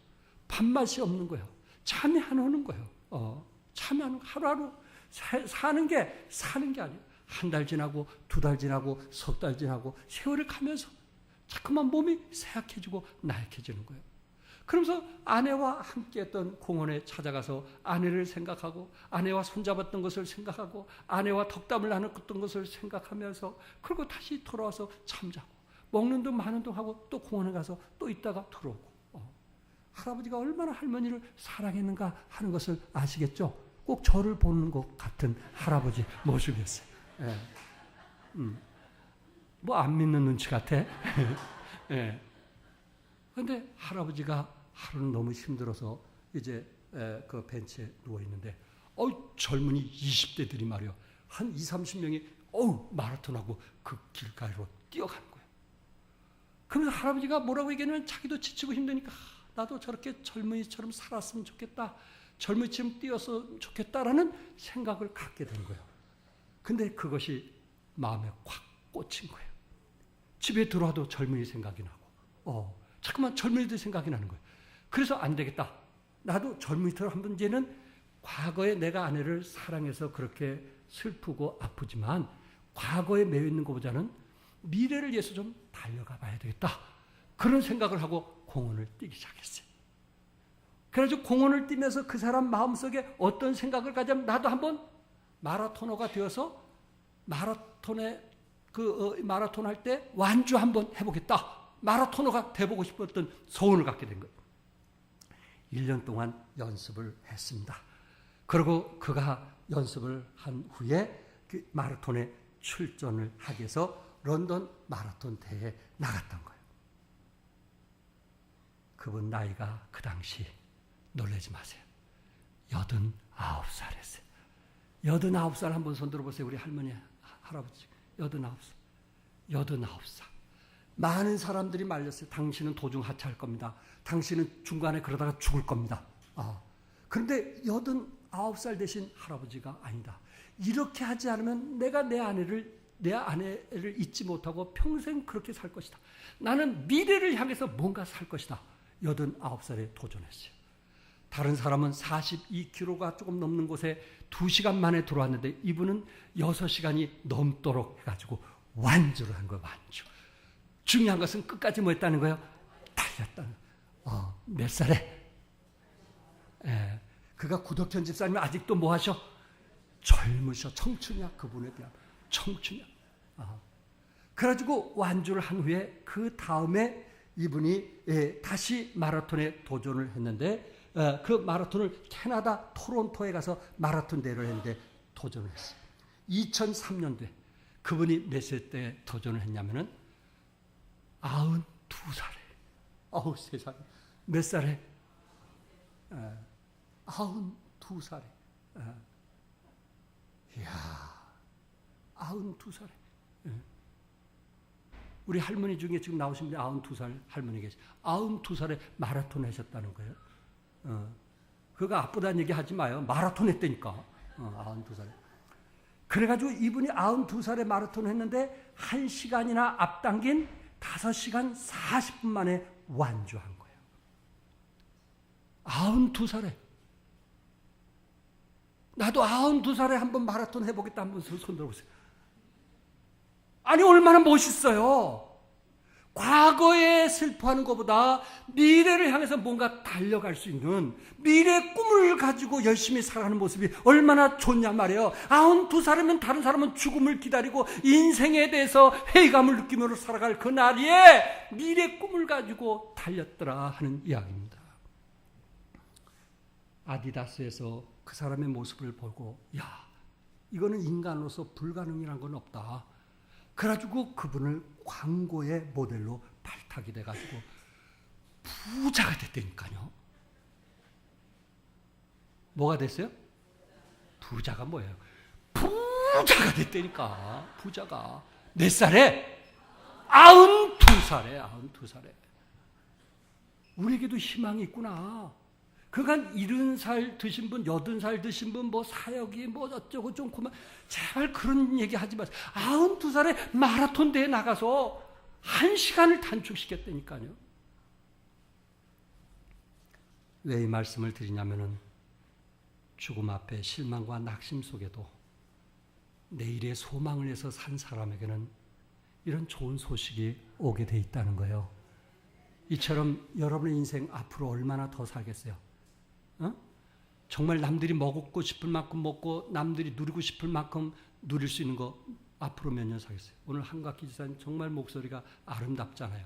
밥맛이 없는 거예요. 잠이 안 오는 거예요. 잠이 안 오고 하루하루 사는 게 아니에요. 한 달 지나고 두 달 지나고 석 달 지나고 세월을 가면서 자꾸만 몸이 쇠약해지고 나약해지는 거예요. 그러면서 아내와 함께했던 공원에 찾아가서 아내를 생각하고 아내와 손잡았던 것을 생각하고 아내와 덕담을 나눴던 것을 생각하면서 그리고 다시 돌아와서 잠자고 먹는 둥 마는 둥 하고 또 공원에 가서 또 있다가 들어오고. 할아버지가 얼마나 할머니를 사랑했는가 하는 것을 아시겠죠? 꼭 저를 보는 것 같은 할아버지 모습이었어요. 뭐 안 믿는 눈치 같아. 그런데 할아버지가 하루는 너무 힘들어서 이제 그 벤치에 누워 있는데 젊은이 20대들이 말이요. 한 20-30명이 마라톤하고 그 길가로 뛰어가는 거예요. 그러면서 할아버지가 뭐라고 얘기하냐면 자기도 지치고 힘드니까 나도 저렇게 젊은이처럼 살았으면 좋겠다. 젊은이처럼 뛰어서 좋겠다라는 생각을 갖게 된 거예요. 근데 그것이 마음에 꽉 꽂힌 거예요. 집에 들어와도 젊은이 생각이 나고 자꾸만 젊은이들 생각이 나는 거예요. 그래서 안 되겠다. 나도 젊은이처럼 한번 이제는 과거에 내가 아내를 사랑해서 그렇게 슬프고 아프지만 과거에 매여 있는 것보다는 미래를 위해서 좀 달려가 봐야 되겠다. 그런 생각을 하고 공원을 뛰기 시작했어요. 그래서 공원을 뛰면서 그 사람 마음속에 어떤 생각을 가지면 나도 한번 마라토너가 되어서 마라톤 할 때 완주 한번 해보겠다. 마라토너가 돼보고 싶었던 소원을 갖게 된 거예요. 1년 동안 연습을 했습니다. 그리고 그가 연습을 한 후에 그 마라톤에 출전을 하기 위해서 런던 마라톤 대회에 나갔던 거예요. 그분 나이가 그 당시 놀라지 마세요. 89살이었어요. 89살 한번 손 들어보세요. 우리 할머니, 할아버지. 89살. 많은 사람들이 말렸어요. 당신은 도중 하차할 겁니다. 당신은 중간에 그러다가 죽을 겁니다. 그런데 89살 되신 할아버지가 아니다. 이렇게 하지 않으면 내가 내 아내를 잊지 못하고 평생 그렇게 살 것이다. 나는 미래를 향해서 뭔가 살 것이다. 89살에 도전했어요. 다른 사람은 42km가 조금 넘는 곳에 2시간 만에 들어왔는데 이분은 6시간이 넘도록 해가지고 완주를 한 거예요. 완주. 중요한 것은 끝까지 뭐 했다는 거예요? 달렸다는 거예요. 몇 살에? 그가 구덕현 집사님이 아직도 뭐 하셔? 젊으셔. 청춘이야. 그분에 비하면 청춘이야. 그래가지고 완주를 한 후에 그 다음에 이분이 다시 마라톤에 도전을 했는데 그 마라톤을 캐나다 토론토에 가서 마라톤 대회를 했는데 도전을 했어요. 2003년도에 그분이 몇 살 때 도전을 했냐면은 92살에. 어우 세상에. 몇 살에? 92살에. 이야, 92살에. 우리 할머니 중에 지금 나오신 분이 92살 할머니 계세요. 92살에 마라톤 하셨다는 거예요. 그거 아프다는 얘기 하지 마요. 마라톤 했다니까. 92살에. 그래가지고 이분이 92살에 마라톤 했는데 1시간이나 앞당긴 5시간 40분 만에 완주한 거예요. 92살에. 나도 92살에 한번 마라톤 해보겠다. 한번 손 들어보세요. 아니 얼마나 멋있어요. 과거에 슬퍼하는 것보다 미래를 향해서 뭔가 달려갈 수 있는 미래의 꿈을 가지고 열심히 살아가는 모습이 얼마나 좋냐 말이에요. 92살이면 다른 사람은 죽음을 기다리고 인생에 대해서 회의감을 느끼며 살아갈 그 나리에 미래의 꿈을 가지고 달렸더라 하는 이야기입니다. 아디다스에서 그 사람의 모습을 보고 야, 이거는 인간으로서 불가능이란 건 없다. 그래가지고 그분을 광고의 모델로 발탁이 돼가지고 부자가 됐다니까요. 뭐가 됐어요? 부자가 뭐예요? 부자가 됐다니까. 부자가. 몇 살에? 92살에. 92살에. 우리에게도 희망이 있구나. 그간 70살 드신 분, 80살 드신 분, 뭐 사역이 뭐 어쩌고 좀 그만. 제발 그런 얘기 하지 마세요. 92살에 마라톤 대회 나가서 1시간을 단축시켰다니까요. 왜 이 말씀을 드리냐면은 죽음 앞에 실망과 낙심 속에도 내일의 소망을 위해서 산 사람에게는 이런 좋은 소식이 오게 돼 있다는 거예요. 이처럼 여러분의 인생 앞으로 얼마나 더 살겠어요? 정말 남들이 먹고 싶을 만큼 먹고 남들이 누리고 싶을 만큼 누릴 수 있는 거 앞으로 몇 년 살겠어요? 오늘 한각기 지사님 정말 목소리가 아름답잖아요.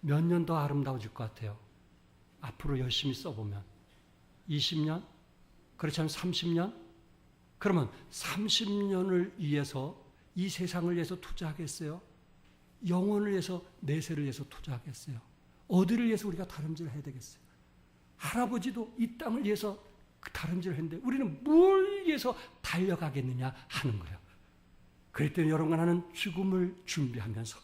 몇 년 더 아름다워질 것 같아요. 앞으로 열심히 써보면 20년? 그렇지 않으면 30년? 그러면 30년을 위해서 이 세상을 위해서 투자하겠어요? 영혼을 위해서 내세를 위해서 투자하겠어요? 어디를 위해서 우리가 다름질을 해야 되겠어요? 할아버지도 이 땅을 위해서 다름질을 했는데 우리는 뭘 위해서 달려가겠느냐 하는 거예요. 그랬더니 여러분과 나는 죽음을 준비하면서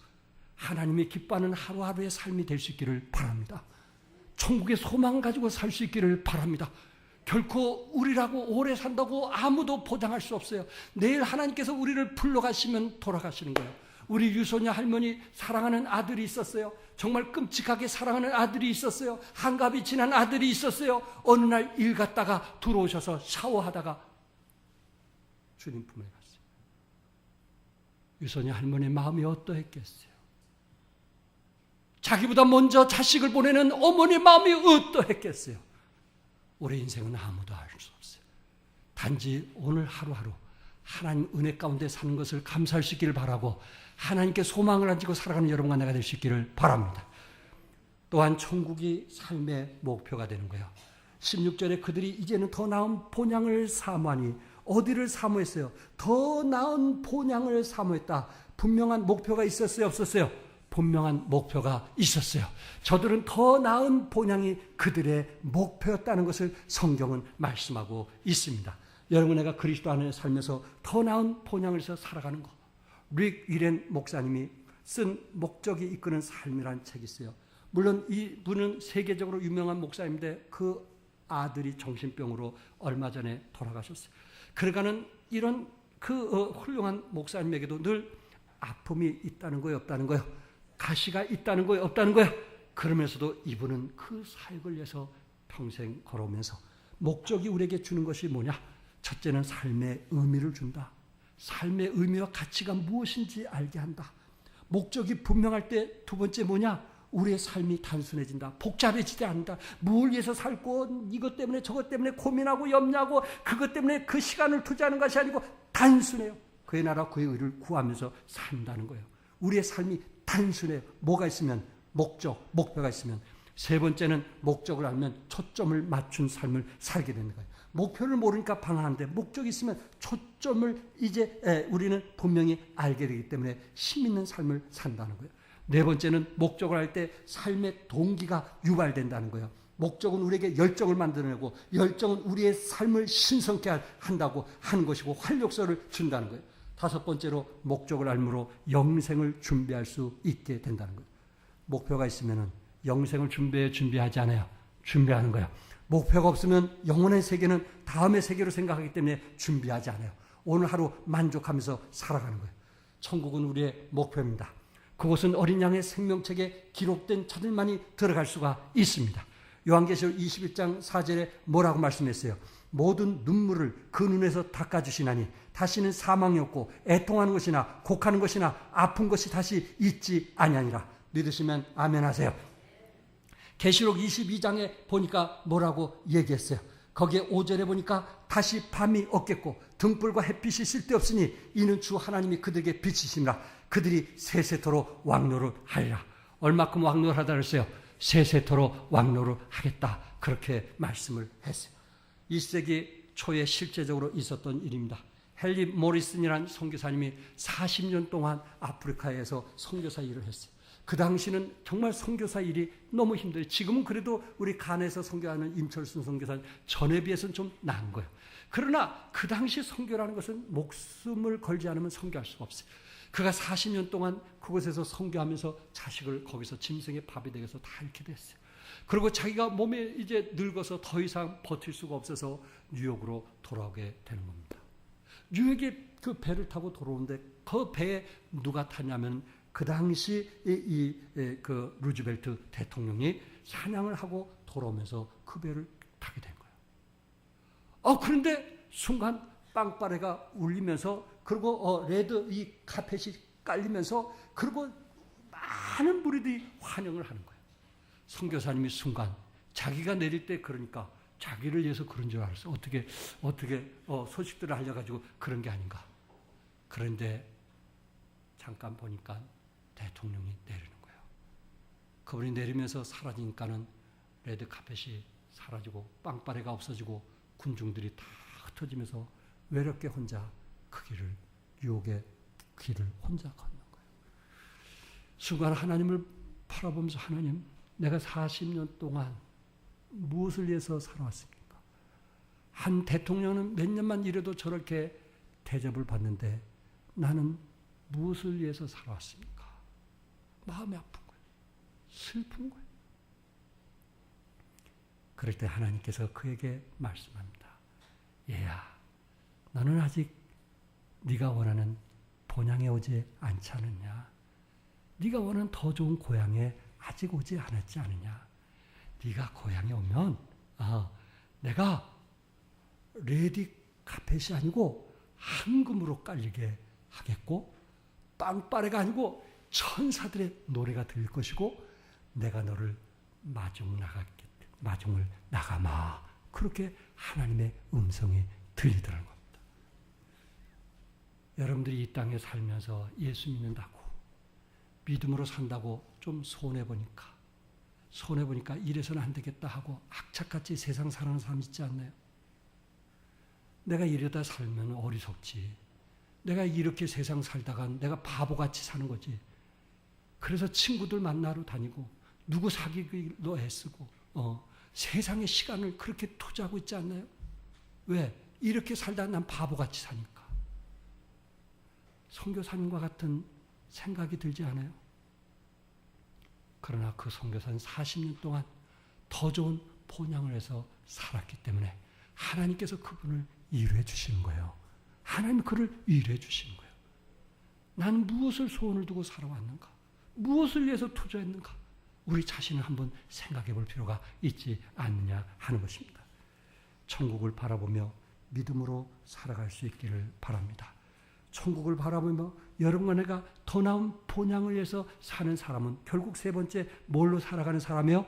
하나님이 기뻐하는 하루하루의 삶이 될 수 있기를 바랍니다. 천국의 소망 가지고 살 수 있기를 바랍니다. 결코 우리라고 오래 산다고 아무도 보장할 수 없어요. 내일 하나님께서 우리를 불러가시면 돌아가시는 거예요. 우리 유소녀 할머니 사랑하는 아들이 있었어요. 정말 끔찍하게 사랑하는 아들이 있었어요. 한갑이 지난 아들이 있었어요. 어느 날 일 갔다가 들어오셔서 샤워하다가 주님 품에 갔어요. 유소녀 할머니의 마음이 어떠했겠어요? 자기보다 먼저 자식을 보내는 어머니의 마음이 어떠했겠어요? 우리 인생은 아무도 알 수 없어요. 단지 오늘 하루하루 하나님 은혜 가운데 사는 것을 감사할 수 있기를 바라고 하나님께 소망을 가지고 살아가는 여러분과 내가 될 수 있기를 바랍니다. 또한 천국이 삶의 목표가 되는 거예요. 16절에 그들이 이제는 더 나은 본향을 사모하니 어디를 사모했어요? 더 나은 본향을 사모했다. 분명한 목표가 있었어요? 없었어요? 분명한 목표가 있었어요. 저들은 더 나은 본향이 그들의 목표였다는 것을 성경은 말씀하고 있습니다. 여러분 내가 그리스도 안에 살면서 더 나은 본향을 위해서 살아가는 것. 릭 위렌 목사님이 쓴 목적이 이끄는 삶이라는 책이 있어요. 물론 이분은 세계적으로 유명한 목사인데 그 아들이 정신병으로 얼마 전에 돌아가셨어요. 그러니까는 이런 훌륭한 목사님에게도 늘 아픔이 있다는 거예요, 없다는 거예요? 가시가 있다는 거예요, 없다는 거예요? 그러면서도 이분은 그 사역을 위해서 평생 걸어오면서 목적이 우리에게 주는 것이 뭐냐? 첫째는 삶의 의미를 준다. 삶의 의미와 가치가 무엇인지 알게 한다. 목적이 분명할 때 두 번째 뭐냐? 우리의 삶이 단순해진다. 복잡해지지 않는다. 뭘 위해서 살고 이것 때문에 저것 때문에 고민하고 염려하고 그것 때문에 그 시간을 투자하는 것이 아니고 단순해요. 그의 나라 그의 의를 구하면서 산다는 거예요. 우리의 삶이 단순해요. 뭐가 있으면 목적, 목표가 있으면. 세 번째는 목적을 알면 초점을 맞춘 삶을 살게 되는 거예요. 목표를 모르니까 방황하는데 목적이 있으면 초점을 이제 우리는 분명히 알게 되기 때문에 힘 있는 삶을 산다는 거예요. 네 번째는 목적을 할 때 삶의 동기가 유발된다는 거예요. 목적은 우리에게 열정을 만들어내고 열정은 우리의 삶을 신성케 한다고 하는 것이고 활력소를 준다는 거예요. 다섯 번째로 목적을 알므로 영생을 준비할 수 있게 된다는 거예요. 목표가 있으면 영생을 준비하지 않아요. 준비하는 거예요. 목표가 없으면 영혼의 세계는 다음의 세계로 생각하기 때문에 준비하지 않아요. 오늘 하루 만족하면서 살아가는 거예요. 천국은 우리의 목표입니다. 그곳은 어린 양의 생명책에 기록된 자들만이 들어갈 수가 있습니다. 요한계시록 21장 4절에 뭐라고 말씀했어요? 모든 눈물을 그 눈에서 닦아주시나니 다시는 사망이 없고 애통하는 것이나 곡하는 것이나 아픈 것이 다시 있지 아니하니라. 믿으시면 아멘 하세요. 계시록 22장에 보니까 뭐라고 얘기했어요? 거기에 5절에 보니까 다시 밤이 없겠고 등불과 햇빛이 쓸데없으니 이는 주 하나님이 그들에게 빛이시니라. 그들이 세세토록 왕노를 하리라. 얼마큼 왕노를 하다 그랬어요? 세세토록 왕노를 하겠다. 그렇게 말씀을 했어요. 1세기 초에 실제적으로 있었던 일입니다. 헨리 모리슨이라는 선교사님이 40년 동안 아프리카에서 선교사 일을 했어요. 그 당시는 정말 선교사 일이 너무 힘들어요. 지금은 그래도 우리 간에서 선교하는 임철순 선교사 전에 비해서는 좀 나은 거예요. 그러나 그 당시 선교라는 것은 목숨을 걸지 않으면 선교할 수가 없어요. 그가 40년 동안 그곳에서 선교하면서 자식을 거기서 짐승의 밥이 되어서 다 잃게 됐어요. 그리고 자기가 몸에 이제 늙어서 더 이상 버틸 수가 없어서 뉴욕으로 돌아오게 되는 겁니다. 뉴욕에 그 배를 타고 돌아오는데 그 배에 누가 타냐면 그 당시 그 루즈벨트 대통령이 사냥을 하고 돌아오면서 그 배를 타게 된 거예요. 그런데 순간 빵빠레가 울리면서 그리고 레드 이 카펫이 깔리면서 그리고 많은 무리들이 환영을 하는 거예요. 선교사님이 순간 자기가 내릴 때 그러니까 자기를 위해서 그런 줄 알았어. 어떻게 소식들을 알려가지고 그런 게 아닌가. 그런데 잠깐 보니까 대통령이 내리는 거예요. 그분이 내리면서 사라지니까는 레드 카펫이 사라지고 빵빠레가 없어지고 군중들이 다 흩어지면서 외롭게 혼자 그 길을 유혹의 길을 혼자 걷는 거예요. 순간 하나님을 바라보면서 하나님, 내가 40년 동안 무엇을 위해서 살아왔습니까? 한 대통령은 몇 년만 일해도 저렇게 대접을 받는데 나는 무엇을 위해서 살아왔습니까? 마음이 아픈 거예요. 슬픈 거예요. 그럴 때 하나님께서 그에게 말씀합니다. 얘야, 너는 아직 네가 원하는 본향에 오지 않지 않느냐? 네가 원하는 더 좋은 고향에 아직 오지 않았지 않느냐? 네가 고향에 오면 내가 레디 카펫이 아니고 황금으로 깔리게 하겠고 빵빠레가 아니고 천사들의 노래가 들릴 것이고 내가 너를 마중을 나가마. 그렇게 하나님의 음성이 들리더라는 겁니다. 여러분들이 이 땅에 살면서 예수 믿는다고 믿음으로 산다고 좀 손해보니까 이래서는 안 되겠다 하고 악착같이 세상 사는 사람 있지 않나요? 내가 이러다 살면 어리석지. 내가 이렇게 세상 살다가 내가 바보같이 사는 거지. 그래서 친구들 만나러 다니고 누구 사귀기도 애쓰고 세상의 시간을 그렇게 투자하고 있지 않나요? 왜? 이렇게 살다 난 바보같이 사니까. 선교사님과 같은 생각이 들지 않아요? 그러나 그 선교사는 40년 동안 더 좋은 본향을 해서 살았기 때문에 하나님께서 그분을 위로해 주시는 거예요. 하나님 그를 위로해 주시는 거예요. 나는 무엇을 소원을 두고 살아왔는가? 무엇을 위해서 투자했는가? 우리 자신을 한번 생각해 볼 필요가 있지 않느냐 하는 것입니다. 천국을 바라보며 믿음으로 살아갈 수 있기를 바랍니다. 천국을 바라보며 여러분과 내가 더 나은 본향을 위해서 사는 사람은 결국 세 번째 뭘로 살아가는 사람이요?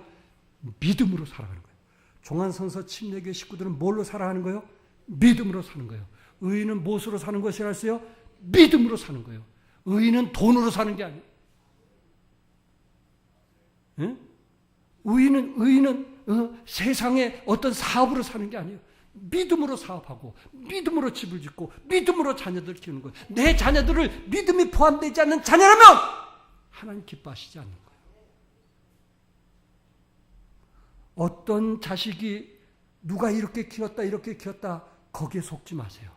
믿음으로 살아가는 거예요. 종안선서 침례교회 식구들은 뭘로 살아가는 거예요? 믿음으로 사는 거예요. 의인은 무엇으로 사는 것이라 했어요? 믿음으로 사는 거예요. 의인은 돈으로 사는 게 아니에요. 응? 의인은 세상에 어떤 사업으로 사는 게 아니에요. 믿음으로 사업하고 믿음으로 집을 짓고 믿음으로 자녀들을 키우는 거예요. 내 자녀들을 믿음이 포함되지 않는 자녀라면 하나님 기뻐하시지 않는 거예요. 어떤 자식이 누가 이렇게 키웠다 이렇게 키웠다 거기에 속지 마세요.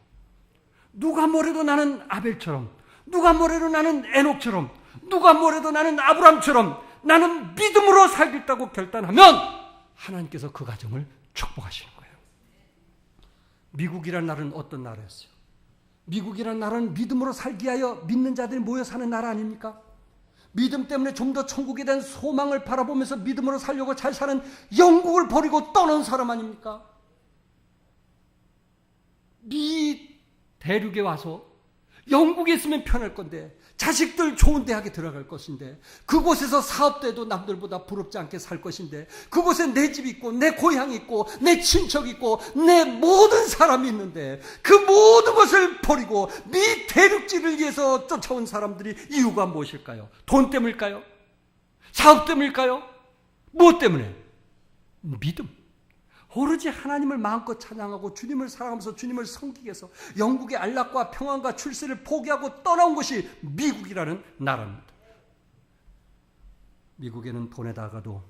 누가 뭐래도 나는 아벨처럼, 누가 뭐래도 나는 에녹처럼, 누가 뭐래도 나는 아브람처럼 나는 믿음으로 살겠다고 결단하면 하나님께서 그 가정을 축복하시는 거예요. 미국이란 나라는 어떤 나라였어요? 미국이란 나라는 믿음으로 살기 위하여 믿는 자들이 모여 사는 나라 아닙니까? 믿음 때문에 좀 더 천국에 대한 소망을 바라보면서 믿음으로 살려고 잘 사는 영국을 버리고 떠난 사람 아닙니까? 미 대륙에 와서 영국에 있으면 편할 건데 자식들 좋은 대학에 들어갈 것인데 그곳에서 사업도 해도 남들보다 부럽지 않게 살 것인데 그곳에 내 집 있고 내 고향 있고 내 친척 있고 내 모든 사람이 있는데 그 모든 것을 버리고 미 대륙지를 위해서 쫓아온 사람들이 이유가 무엇일까요? 돈 때문일까요? 사업 때문일까요? 무엇 때문에? 믿음. 오로지 하나님을 마음껏 찬양하고 주님을 사랑하면서 주님을 섬기기 위해서 영국의 안락과 평안과 출세를 포기하고 떠나온 것이 미국이라는 나라입니다. 미국에는 돈에다가도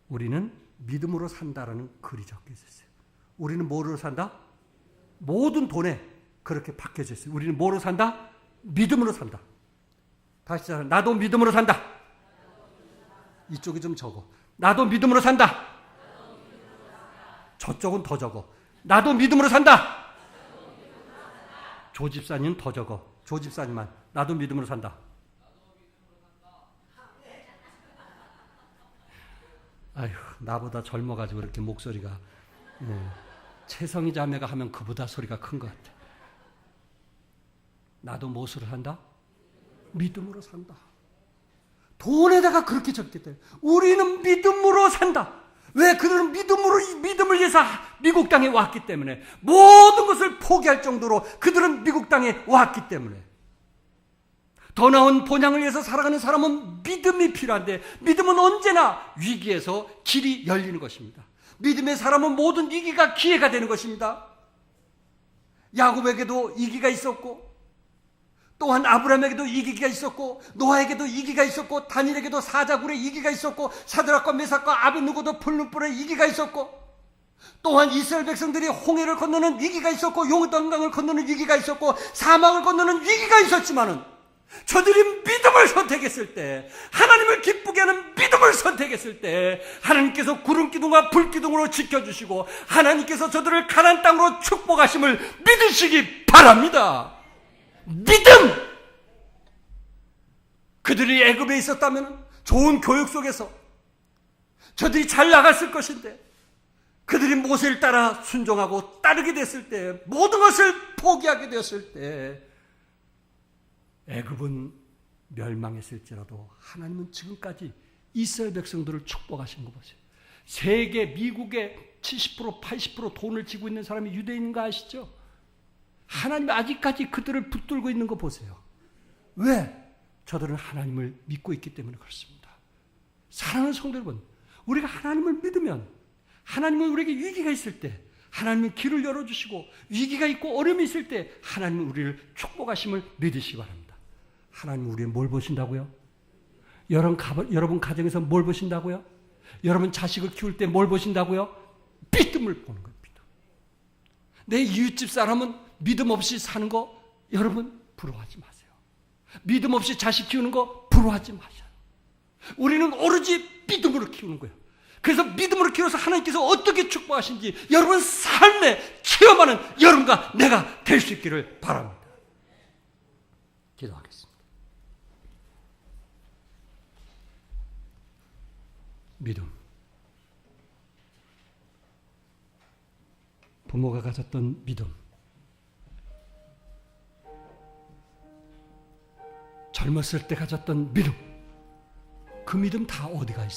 우리는 믿음으로 산다라는 글이 적혀 있었어요. 우리는 뭐로 산다? 모든 돈에 그렇게 박혀져 있어요. 우리는 뭐로 산다? 믿음으로 산다. 다시 자, 나도 믿음으로 산다. 이쪽이 좀 적어. 나도 믿음으로 산다. 저쪽은 더 적어. 나도 믿음으로 산다. 조 집사님 더 적어. 조 집사님만. 나도 믿음으로 산다. 아휴, 나보다 젊어가지고 이렇게 목소리가. 채성이 자매가 하면 그보다 소리가 큰 것 같아. 나도 무엇으로 산다? 믿음으로 산다. 돈에다가 그렇게 적기 때문에 우리는 믿음으로 산다. 왜? 그들은 믿음을 위해서 미국 땅에 왔기 때문에 모든 것을 포기할 정도로 그들은 미국 땅에 왔기 때문에 더 나은 본향을 위해서 살아가는 사람은 믿음이 필요한데 믿음은 언제나 위기에서 길이 열리는 것입니다. 믿음의 사람은 모든 위기가 기회가 되는 것입니다. 야곱에게도 위기가 있었고 또한 아브라함에게도 이기가 있었고 노아에게도 이기가 있었고 다니엘에게도 사자굴에 이기가 있었고 사드락과 메삭과 아벳느고도 풀문불에 이기가 있었고 또한 이스라엘 백성들이 홍해를 건너는 위기가 있었고 요단강을 건너는 위기가 있었고 사막을 건너는 위기가 있었지만은 저들이 믿음을 선택했을 때 하나님을 기쁘게 하는 믿음을 선택했을 때 하나님께서 구름기둥과 불기둥으로 지켜주시고 하나님께서 저들을 가나안 땅으로 축복하심을 믿으시기 바랍니다. 믿음! 그들이 애굽에 있었다면 좋은 교육 속에서 저들이 잘 나갔을 것인데 그들이 모세를 따라 순종하고 따르게 됐을 때 모든 것을 포기하게 되었을 때 애굽은 멸망했을지라도 하나님은 지금까지 이스라엘 백성들을 축복하신 거 보세요. 세계 미국의 70% 80% 돈을 쥐고 있는 사람이 유대인인 거 아시죠? 하나님이 아직까지 그들을 붙들고 있는 거 보세요. 왜? 저들은 하나님을 믿고 있기 때문에 그렇습니다. 사랑하는 성도 여러분, 우리가 하나님을 믿으면 하나님은 우리에게 위기가 있을 때 하나님은 길을 열어주시고 위기가 있고 어려움이 있을 때 하나님은 우리를 축복하심을 믿으시기 바랍니다. 하나님은 우리의 뭘 보신다고요? 여러분 가정에서 뭘 보신다고요? 여러분 자식을 키울 때 뭘 보신다고요? 믿음을 보는 겁니다. 내 이웃집 사람은 믿음 없이 사는 거 여러분 부러워하지 마세요. 믿음 없이 자식 키우는 거 부러워하지 마세요. 우리는 오로지 믿음으로 키우는 거예요. 그래서 믿음으로 키워서 하나님께서 어떻게 축복하신지 여러분 삶에 체험하는 여러분과 내가 될 수 있기를 바랍니다. 기도하겠습니다. 믿음. 부모가 가졌던 믿음, 젊었을 때 가졌던 믿음, 그 믿음 다 어디가 있어요?